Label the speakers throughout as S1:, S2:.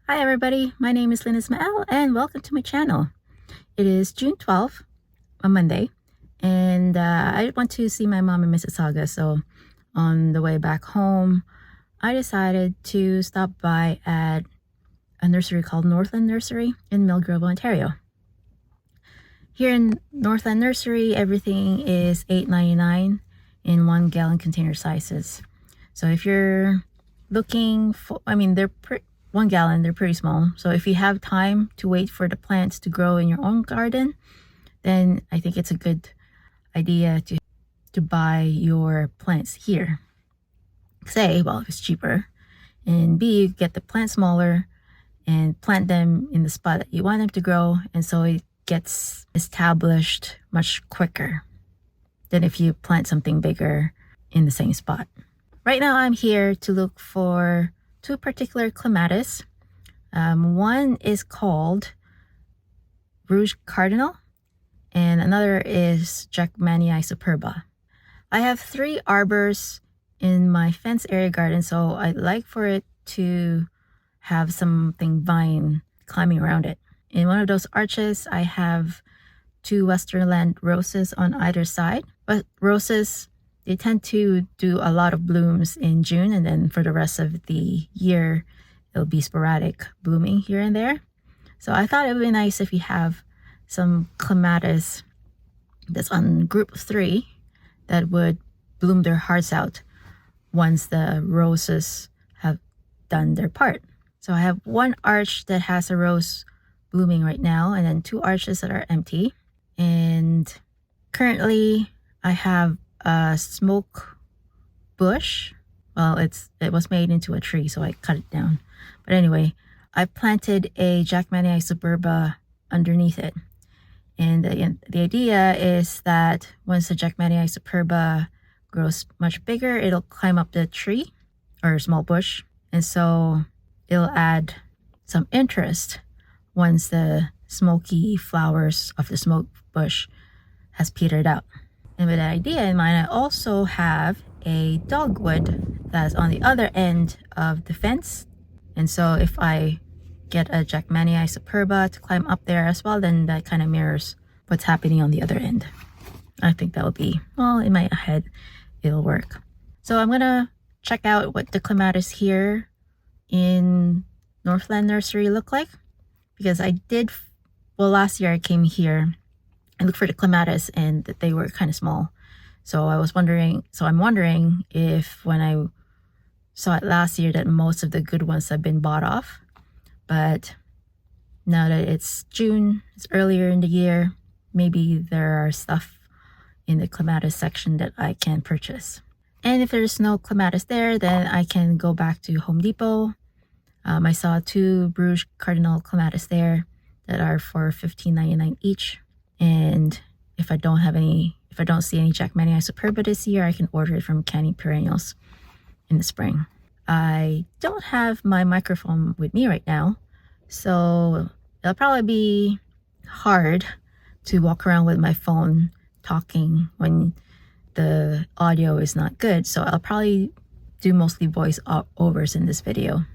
S1: Hi everybody, my name is Lynn Ismael and welcome to my channel. It is June 12th, a Monday, and I went to see my mom in Mississauga, so on the way back home, I decided to stop by at a nursery called Northland Nursery in Millgrove, Ontario. Here in Northland Nursery, everything is $8.99 in 1 gallon container sizes. So if you're looking for, they're 1 gallon, they're pretty small. So if you have time to wait for the plants to grow in your own garden, then I think it's a good idea to buy your plants here. Say, well, it's cheaper. And B, you get the plant smaller and plant them in the spot that you want them to grow. And so it gets established much quicker than if you plant something bigger in the same spot. Right now I'm here to look for two particular clematis. One is called Rouge Cardinal and another is Jackmanii superba. I have 3 arbors in my fence area garden, so I'd like for it to have something vine climbing around it. In one of those arches, I have 2 Westernland roses on either side, but roses, they tend to do a lot of blooms in June, and then for the rest of the year, it'll be sporadic blooming here and there. So I thought it would be nice if you have some clematis that's on group 3 that would bloom their hearts out once the roses have done their part. So I have 1 arch that has a rose blooming right now, and then 2 arches that are empty. And currently I have a smoke bush. Well, it was made into a tree, so I cut it down. But anyway, I planted a Jackmanii superba underneath it. And the idea is that once the Jackmanii superba grows much bigger, it'll climb up the tree or small bush. And so it'll add some interest once the smoky flowers of the smoke bush has petered out. And with that idea in mind, I also have a dogwood that's on the other end of the fence. And so if I get a Jackmanii superba to climb up there as well, then that kind of mirrors what's happening on the other end. I think that will be, well, in my head, it'll work. So I'm gonna check out what the clematis here in Northland Nursery look like, because last year I came here and looked for the clematis and they were kind of small. So I'm wondering if when I saw it last year that most of the good ones have been bought off. But now that it's June, it's earlier in the year, maybe there are stuff in the clematis section that I can purchase. And if there's no clematis there, then I can go back to Home Depot. I saw 2 Rouge Cardinal clematis there that are for $15.99 each. And if I don't see any Jackmanii superba this year, I can order it from Canny Perennials in the spring. I don't have my microphone with me right now, so it'll probably be hard to walk around with my phone talking when the audio is not good. So I'll probably do mostly voice overs in this video.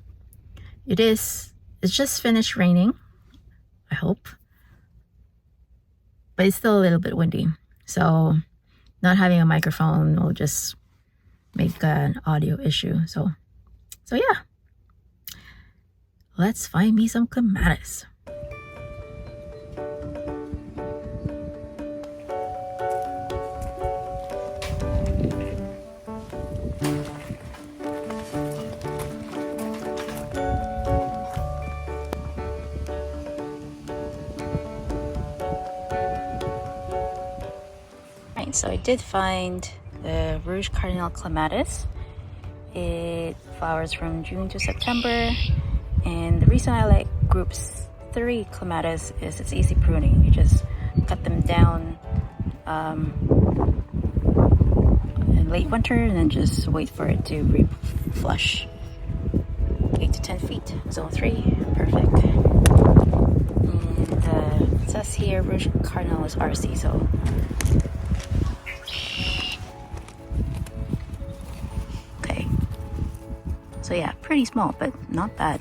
S1: It's just finished raining, I hope. But it's still a little bit windy, so not having a microphone will just make an audio issue. So yeah, let's find me some clematis. So I did find the Rouge Cardinal clematis. It flowers from June to September, and the reason I like groups 3 clematis is it's easy pruning. You just cut them down in late winter and then just wait for it to reflush. 8 to 10 feet, zone 3, perfect. And it says here Rouge Cardinal is RC, so So yeah, pretty small, but not bad.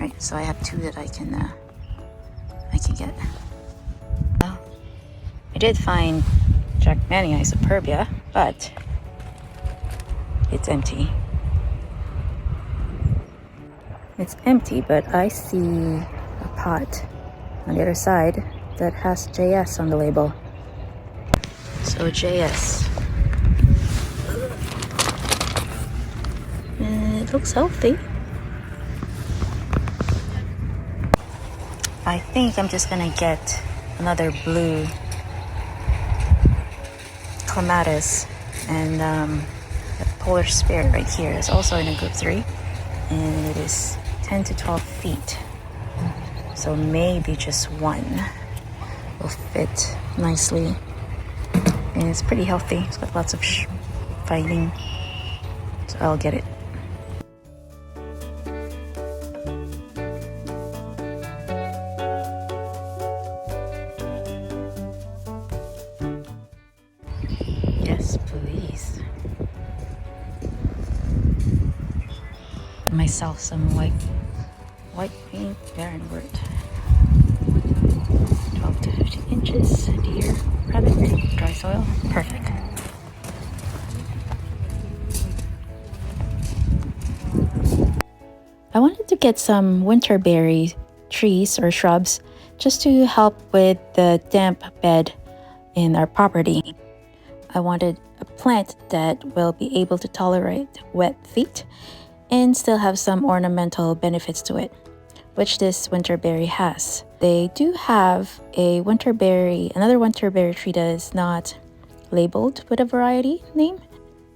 S1: Right, so I have 2 that I can get. Well, I did find Jackmanii superbia, but it's empty. It's empty, but I see a pot on the other side that has JS on the label. So JS. It looks healthy. I think I'm just gonna get another blue Clematis, and the polar spirit right here is also in a group 3, and it is 10 to 12 feet. So maybe just one will fit nicely. And it's pretty healthy. It's got lots of fighting. So I'll get it. Yes, please. Myself some white paint Baronwort. 12 to 15 inches. Deer, rabbit, dry soil. Perfect. I wanted to get some winterberry trees or shrubs just to help with the damp bed in our property. I wanted a plant that will be able to tolerate wet feet and still have some ornamental benefits to it, which this winterberry has. They do have another winterberry tree that is not labeled with a variety name.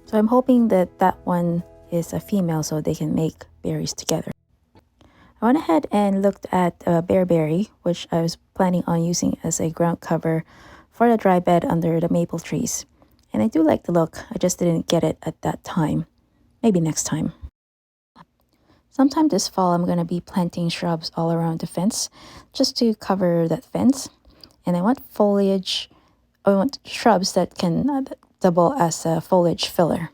S1: So I'm hoping that that one is a female so they can make berries together. I went ahead and looked at bearberry, which I was planning on using as a ground cover for the dry bed under the maple trees. And I do like the look, I just didn't get it at that time. Maybe next time. Sometime this fall, I'm going to be planting shrubs all around the fence just to cover that fence. And I want shrubs that can double as a foliage filler.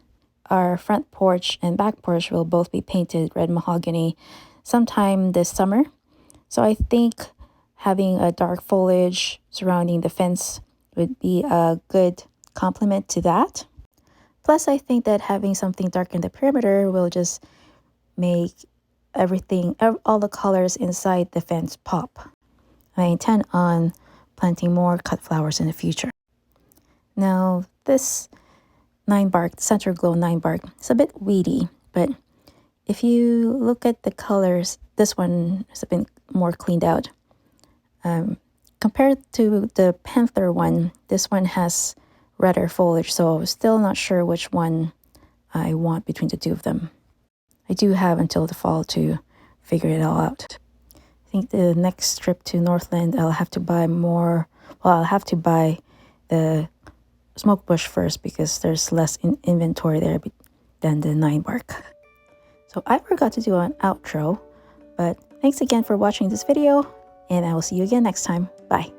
S1: Our front porch and back porch will both be painted red mahogany sometime this summer. So I think having a dark foliage surrounding the fence would be a good complement to that. Plus, I think that having something dark in the perimeter will just make all the colors inside the fence pop. I intend on planting more cut flowers in the future. Now, this 9-bark, Center Glow 9-bark, is a bit weedy, but if you look at the colors, this one has been more cleaned out. Compared to the Panther one, this one has redder foliage, so I'm still not sure which one I want between the 2 of them. I do have until the fall to figure it all out. I think the next trip to Northland, I'll have to buy the smoke bush first because there's less inventory there than the 9-bark. So I forgot to do an outro, but thanks again for watching this video, and I will see you again next time. Bye.